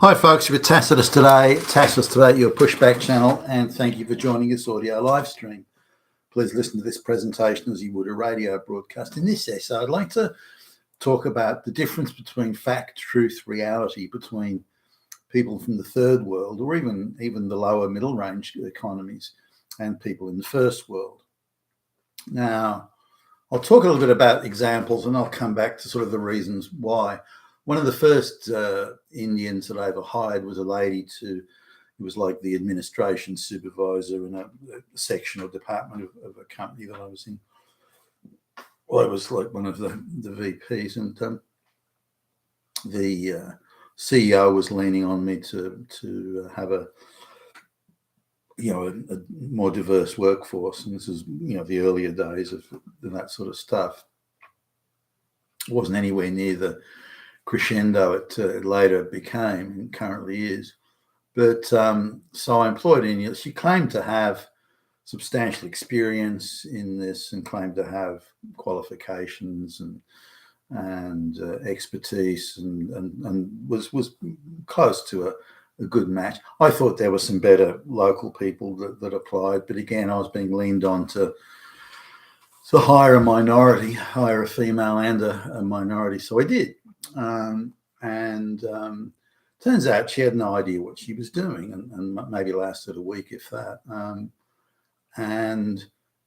Hi folks, you're with Tacitus today, your pushback channel, and thank you for joining this audio live stream. Please listen to this presentation as you would a radio broadcast. In this essay, I'd like to talk about the difference between fact, truth, reality between people from the third world or even the lower middle range economies and people in the first world. Now, I'll talk a little bit about examples and I'll come back to sort of the reasons why. One of the first Indians that I ever hired was a lady who was like the administration supervisor in a section or department of a company that I was in. Well, I was like one of the VPs, and the CEO was leaning on me to have a more diverse workforce, and this is the earlier days of that sort of stuff. It wasn't anywhere near the crescendo it later became and currently is. But so I employed her. She claimed to have substantial experience in this and claimed to have qualifications and expertise and was close to a good match. I thought there were some better local people that applied, but again, I was being leaned on to hire a female and a minority. So I did. Turns out she had no idea what she was doing and maybe lasted a week, if that. And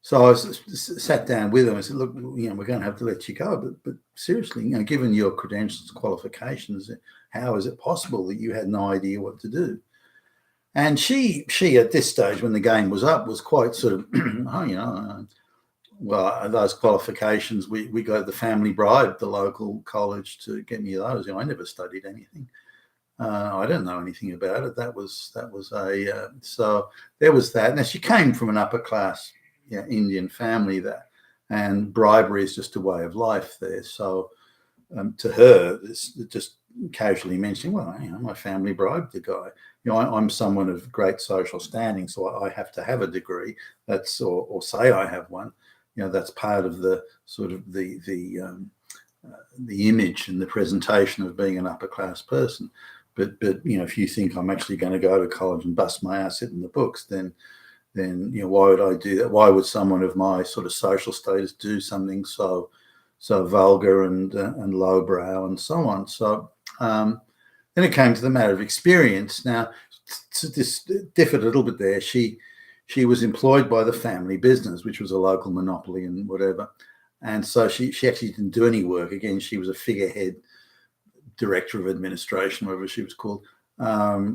so I sat down with her and said, look, we're going to have to let you go. But seriously, given your credentials and qualifications, how is it possible that you had no idea what to do? And she at this stage, when the game was up, was quite sort of, well, those qualifications, we got the family bribed the local college to get me those. I never studied anything. I don't know anything about it. That was so there was that. Now she came from an upper class Indian family and bribery is just a way of life there. So to her, this just casually mentioning, well, my family bribed the guy. I'm someone of great social standing, so I have to have a degree. That's or say I have one. That's part of the sort of the image and the presentation of being an upper class person. But if you think I'm actually going to go to college and bust my ass in the books, then why would I do that? Why would someone of my sort of social status do something so vulgar and lowbrow and so on? So then it came to the matter of experience. Now this differed a little bit there. She was employed by the family business, which was a local monopoly and whatever. And so she actually didn't do any work. Again, she was a figurehead director of administration, whatever she was called.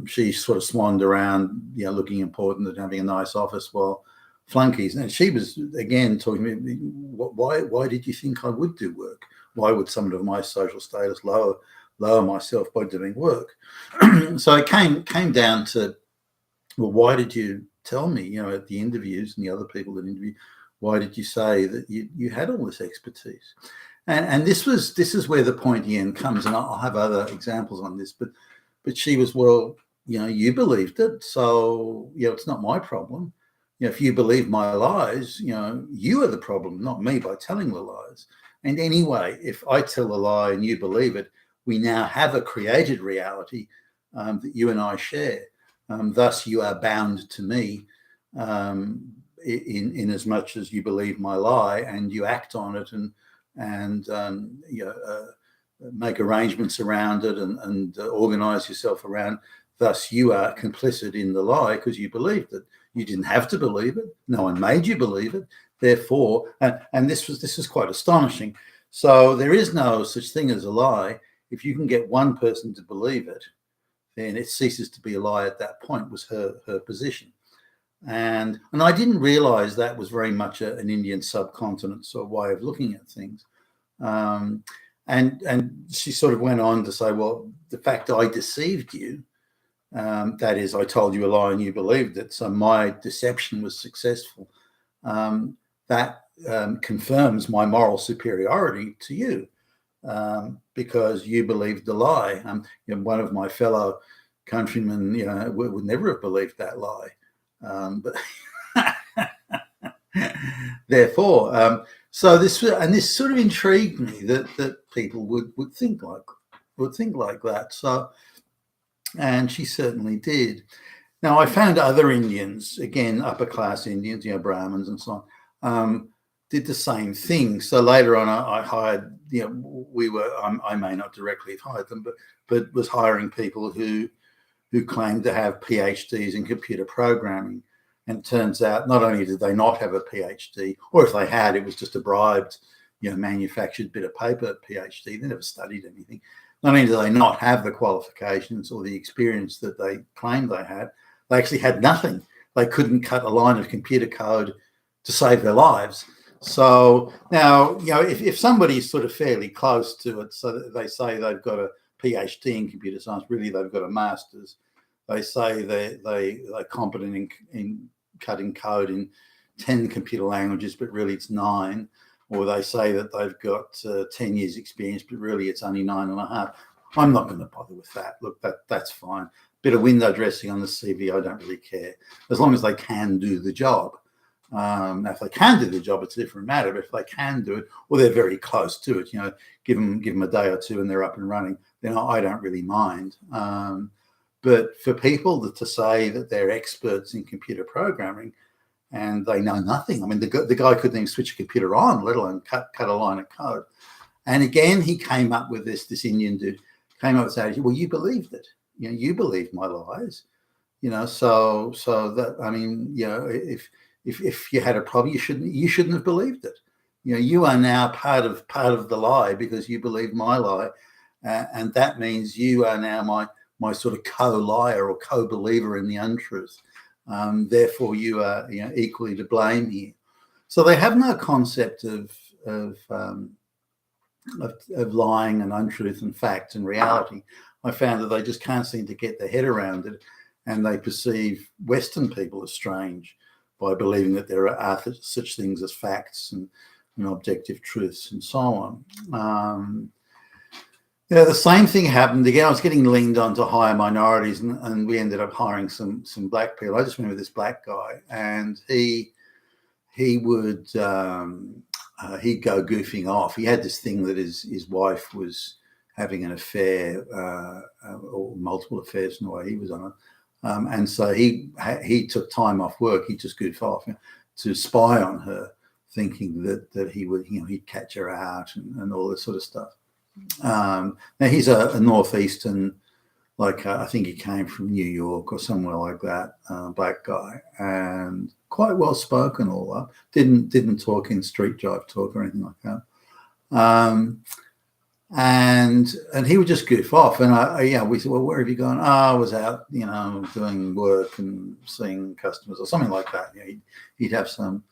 She sort of swanned around, looking important and having a nice office while flunkies. And she was, again, talking to me, why did you think I would do work? Why would someone of my social status lower myself by doing work? So it came down to, well, why did you tell me, at the interviews and the other people that interviewed, why did you say that you had all this expertise? And this is where the pointy end comes, and I'll have other examples on this, but she was, well, you believed it, so it's not my problem. If you believe my lies, you are the problem, not me, by telling the lies. And anyway, if I tell a lie and you believe it, we now have a created reality that you and I share. Thus, you are bound to me in as much as you believe my lie and you act on it and make arrangements around it and organize yourself around. Thus, you are complicit in the lie because you believed it. You didn't have to believe it. No one made you believe it. Therefore, and this is quite astonishing. So there is no such thing as a lie. If you can get one person to believe it, then it ceases to be a lie at that point, was her position. And I didn't realize that was very much an Indian subcontinent sort of way of looking at things. And she sort of went on to say, well, the fact I deceived you, that is, I told you a lie and you believed it, so my deception was successful. That confirms my moral superiority to you. Because you believed the lie. One of my fellow countrymen, would never have believed that lie. But therefore, so this sort of intrigued me that people would think like that. So And she certainly did. Now, I found other Indians, again, upper class Indians, Brahmins and so on, did the same thing. So later on, I hired, I may not directly have hired them, but was hiring people who claimed to have PhDs in computer programming. And it turns out not only did they not have a PhD, or if they had, it was just a bribed, manufactured bit of paper PhD. They never studied anything. Not only do they not have the qualifications or the experience that they claimed they had, they actually had nothing. They couldn't cut a line of computer code to save their lives. So now, if somebody's sort of fairly close to it, so that they say they've got a PhD in computer science, really they've got a master's. They say they're competent in cutting code in 10 computer languages, but really it's 9. Or they say that they've got 10 years experience, but really it's only 9.5. I'm not going to bother with that. Look, that's fine. Bit of window dressing on the CV, I don't really care. As long as they can do the job. Now, if they can do the job, it's a different matter. But if they can do it, or they're very close to it, give them a day or two and they're up and running, then I don't really mind. But for people to say that they're experts in computer programming, and they know nothing. I mean, the guy couldn't even switch a computer on, let alone cut a line of code. And again, he came up with this Indian dude came up with this attitude. Well, you believed it. You believed my lies. So that, I mean, if you had a problem, you shouldn't have believed it. You are now part of the lie because you believed my lie, and that means you are now my sort of co-liar or co-believer in the untruth. Therefore, you are equally to blame here. So they have no concept of lying and untruth and fact and reality. I found that they just can't seem to get their head around it, and they perceive Western people as strange by believing that there are such things as facts and objective truths and so on. The same thing happened again. I was getting leaned on to hire minorities, and we ended up hiring some black people. I just remember this black guy, and he would he'd go goofing off. He had this thing that his wife was having an affair or multiple affairs in the way he was on it, and so he took time off work. He just goofed off to spy on her, thinking that he would he'd catch her out and all this sort of stuff. Now he's a northeastern, I think he came from New York or somewhere like that, black guy, and quite well spoken all up. Didn't talk in street jive talk or anything like that. And he would just goof off, and we said, well, where have you gone? I was out, doing work and seeing customers or something like that. He'd have some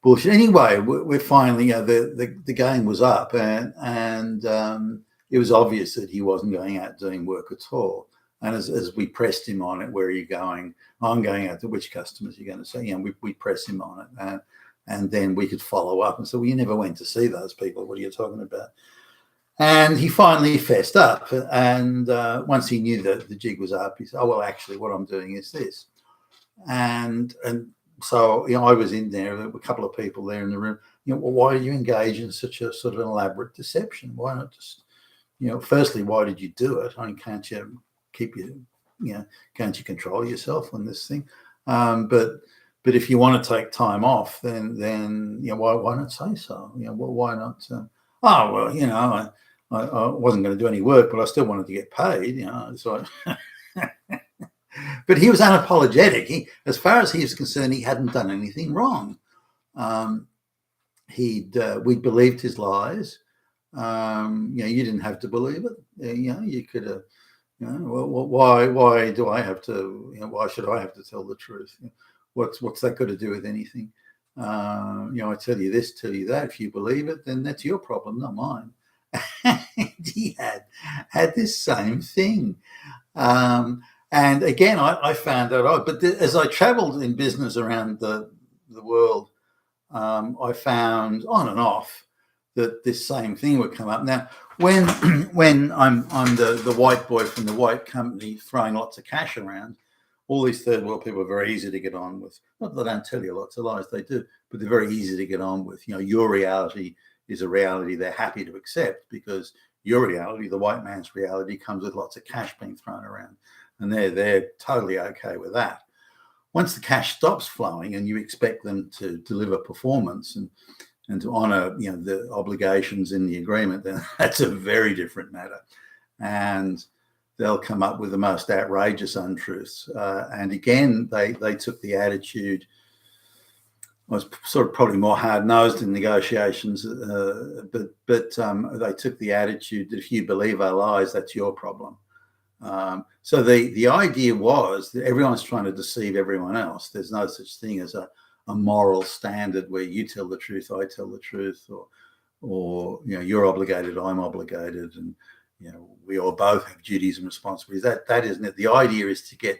bullshit. Anyway, we're finally, the game was up, and it was obvious that he wasn't going out doing work at all. And as we pressed him on it, where are you going? I'm going out to which customers are you going to see? We press him on it, and then we could follow up and say, well, you never went to see those people. What are you talking about? And he finally fessed up. And once he knew that the jig was up, he said, oh, well, actually, what I'm doing is this. And so, I was in there, there were a couple of people there in the room. Well, why do you engage in such a sort of an elaborate deception? Why not just, firstly, why did you do it? I mean, can't you can't you control yourself on this thing? But if you want to take time off, then why not say so? Why not? I wasn't going to do any work, but I still wanted to get paid. So. But he was unapologetic. As far as he was concerned, he hadn't done anything wrong. We believed his lies. You didn't have to believe it. You could have. Well, why do I have to? Why should I have to tell the truth? What's that got to do with anything? I tell you this, tell you that. If you believe it, then that's your problem, not mine. And he had this same thing. And again, I found that out. But as I traveled in business around the world, I found on and off that this same thing would come up. Now, when I'm the white boy from the white company throwing lots of cash around, all these third world people are very easy to get on with. Not that they don't tell you lots of lies, they do, but they're very easy to get on with. Your reality is a reality they're happy to accept because your reality, the white man's reality, comes with lots of cash being thrown around. and they're totally okay with that. Once the cash stops flowing and you expect them to deliver performance and to honour, the obligations in the agreement, then that's a very different matter. And they'll come up with the most outrageous untruths. And again, they took the attitude. I was sort of probably more hard-nosed in negotiations, but they took the attitude that if you believe our lies, that's your problem. So the idea was that everyone's trying to deceive everyone else. There's no such thing as a moral standard where you tell the truth, I tell the truth, or you're obligated, I'm obligated, and we all both have duties and responsibilities. That isn't it. The idea is to get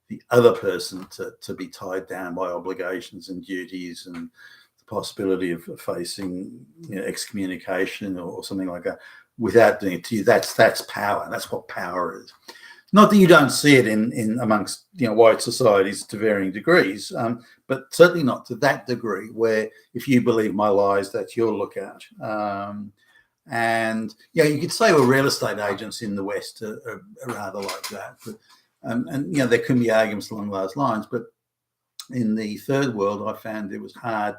the other person to be tied down by obligations and duties and the possibility of facing excommunication or something like that without doing it to you. That's power. That's what power is. Not that you don't see it in amongst white societies to varying degrees, but certainly not to that degree where if you believe my lies, that's your lookout. And you could say, well, real estate agents in the West are rather like that, but there can be arguments along those lines. But in the third world, I found it was hard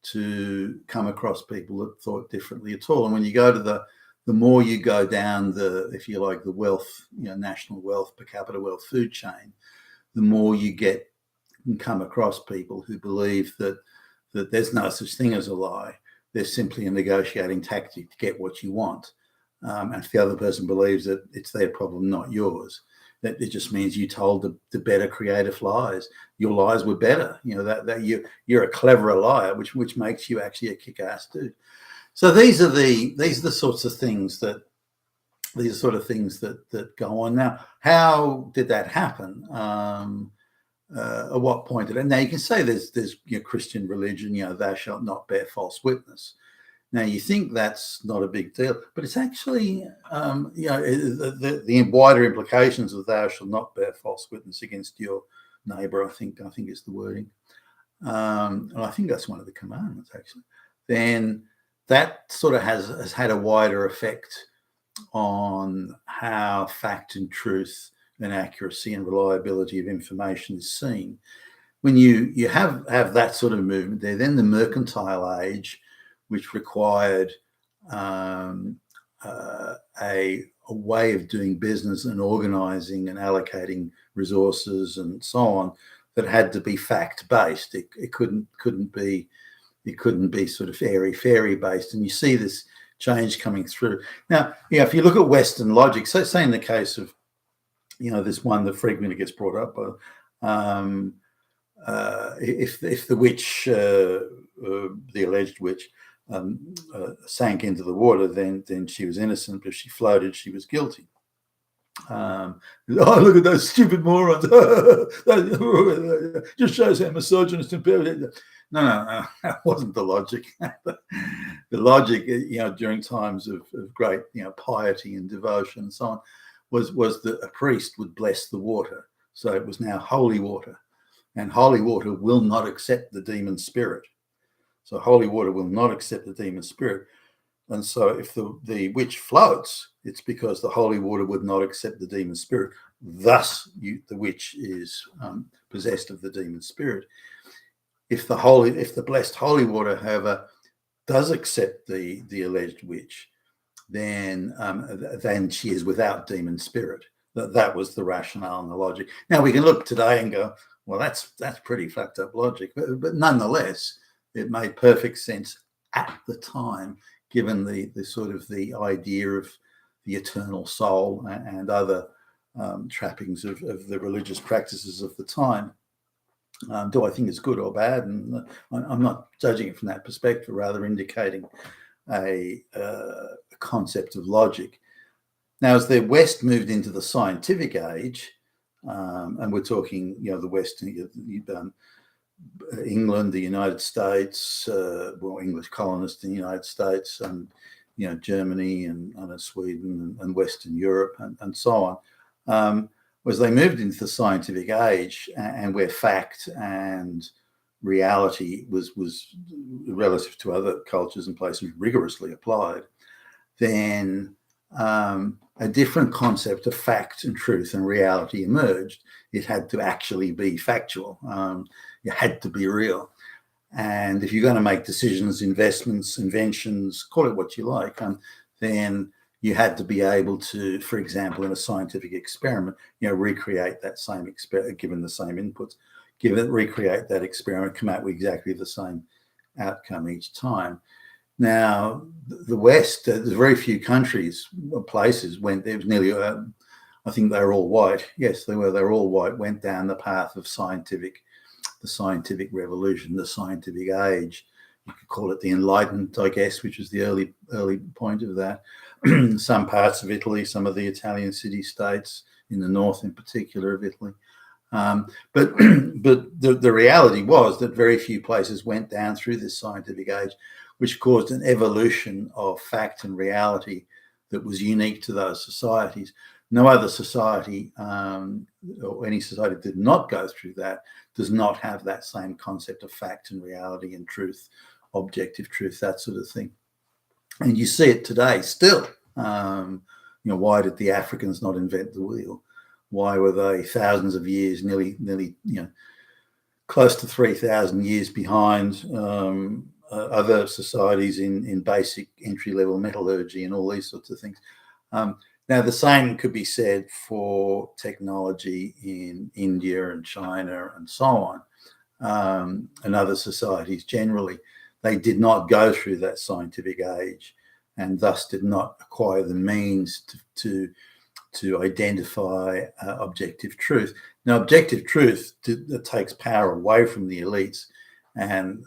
to come across people that thought differently at all. And when you go to the more you go down the, if you like, the wealth, national wealth, per capita wealth food chain, the more you come across people who believe that there's no such thing as a lie. There's simply a negotiating tactic to get what you want. And if the other person believes that it's their problem, not yours, that it just means you told the better creative lies. Your lies were better. That you're a cleverer liar, which makes you actually a kick-ass dude. So these are the sorts of things that go on. Now, how did that happen? At what point did it? Now you can say there's Christian religion, thou shalt not bear false witness. Now you think that's not a big deal, but it's actually the wider implications of thou shalt not bear false witness against your neighbour. I think is the wording, and I think that's one of the commandments actually. Then that sort of has had a wider effect on how fact and truth and accuracy and reliability of information is seen. When you have that sort of movement there, then the mercantile age, which required a way of doing business and organising and allocating resources and so on that had to be fact-based. It couldn't be sort of airy-fairy based. And you see this change coming through. Now, if you look at Western logic, so say in the case of this one that frequently gets brought up, if the witch, the alleged witch, sank into the water, then she was innocent. But if she floated, she was guilty. Look at those stupid morons! Just shows how misogynist and perverted. No, that wasn't the logic. The logic, during times of great, piety and devotion and so on, was that a priest would bless the water. So it was now holy water, and holy water will not accept the demon spirit. So holy water will not accept the demon spirit. And so if the witch floats, it's because the holy water would not accept the demon spirit. Thus, the witch is possessed of the demon spirit. If the blessed holy water, however, does accept the alleged witch, then she is without demon spirit. That was the rationale and the logic. Now we can look today and go, well, that's pretty fucked up logic, but nonetheless, it made perfect sense at the time, given the sort of the idea of the eternal soul and other trappings of the religious practices of the time. Do I think it's good or bad? And I'm not judging it from that perspective, rather indicating a concept of logic. Now, as the West moved into the scientific age, and we're talking, the West, England, the United States, English colonists in the United States, and Germany and Sweden and Western Europe and so on, was they moved into the scientific age, and where fact and reality was relative to other cultures and places rigorously applied, then a different concept of fact and truth and reality emerged. It had to actually be factual. It had to be real. And if you're going to make decisions, investments, inventions, call it what you like, then you had to be able to, for example, in a scientific experiment, recreate that same experiment, given the same inputs, recreate that experiment, come out with exactly the same outcome each time. Now, the West, there's very few countries or places there was nearly, I think they were all white. Yes, they were. They were all white. Went down the path of the scientific revolution, the scientific age. You could call it the Enlightenment, I guess, which was the early point of that. Some parts of Italy, some of the Italian city-states in the north, in particular, of Italy. But the reality was that very few places went down through this scientific age, which caused an evolution of fact and reality that was unique to those societies. No other society, or any society that did not go through that, does not have that same concept of fact and reality and truth, objective truth, that sort of thing. And you see it today still. Why did the Africans not invent the wheel? Why were they thousands of years, nearly close to 3,000 years behind other societies in basic entry-level metallurgy and all these sorts of things? Now, the same could be said for technology in India and China and so on, and other societies generally. They did not go through that scientific age and thus did not acquire the means to identify objective truth. Now, objective truth takes power away from the elites and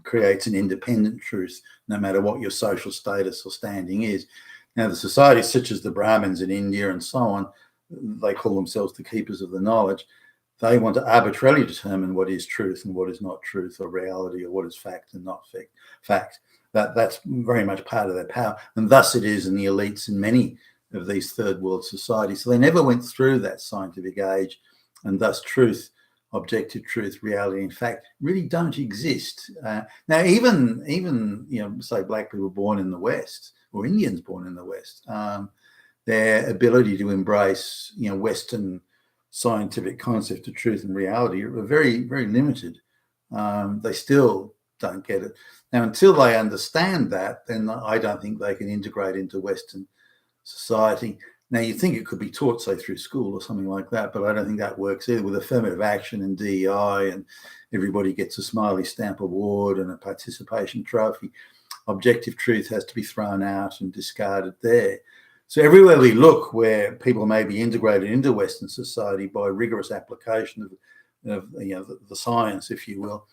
creates an independent truth, no matter what your social status or standing is. Now, the societies such as the Brahmins in India and so on, they call themselves the keepers of the knowledge. They want to arbitrarily determine what is truth and what is not truth, or reality, or what is fact and not fact. That's very much part of their power. And thus it is in the elites in many of these third world societies. So they never went through that scientific age, and thus truth, objective truth, reality, and fact really don't exist. Now, even say black people born in the West or Indians born in the West, their ability to embrace Western scientific concept of truth and reality are very, very limited. They still don't get it. Now, until they understand that, then I don't think they can integrate into Western society. Now, you'd think it could be taught, say, through school or something like that, but I don't think that works either. With affirmative action and DEI, and everybody gets a smiley stamp award and a participation trophy, objective truth has to be thrown out and discarded there. So everywhere we look where people may be integrated into Western society by rigorous application of the science, if you will,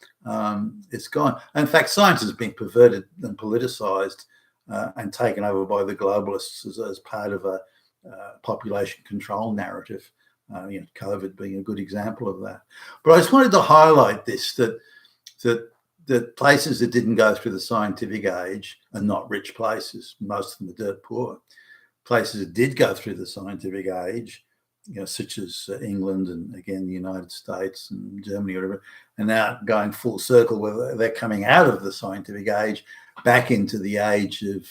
it's gone. In fact, science has been perverted and politicized and taken over by the globalists as part of a population control narrative. COVID being a good example of that. But I just wanted to highlight this, that places that didn't go through the scientific age are not rich places. Most of them are dirt poor. Places that did go through the scientific age, such as England and again the United States and Germany or whatever, are now going full circle where they're coming out of the scientific age back into the age of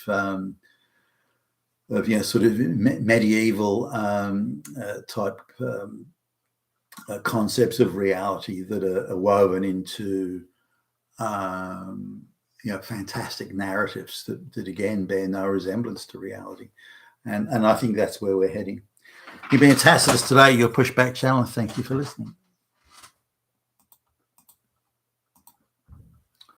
sort of medieval type concepts of reality that are woven into fantastic narratives that again bear no resemblance to reality. And I think that's where we're heading. You've been Tacitus today, your Pushback Channel. Thank you for listening.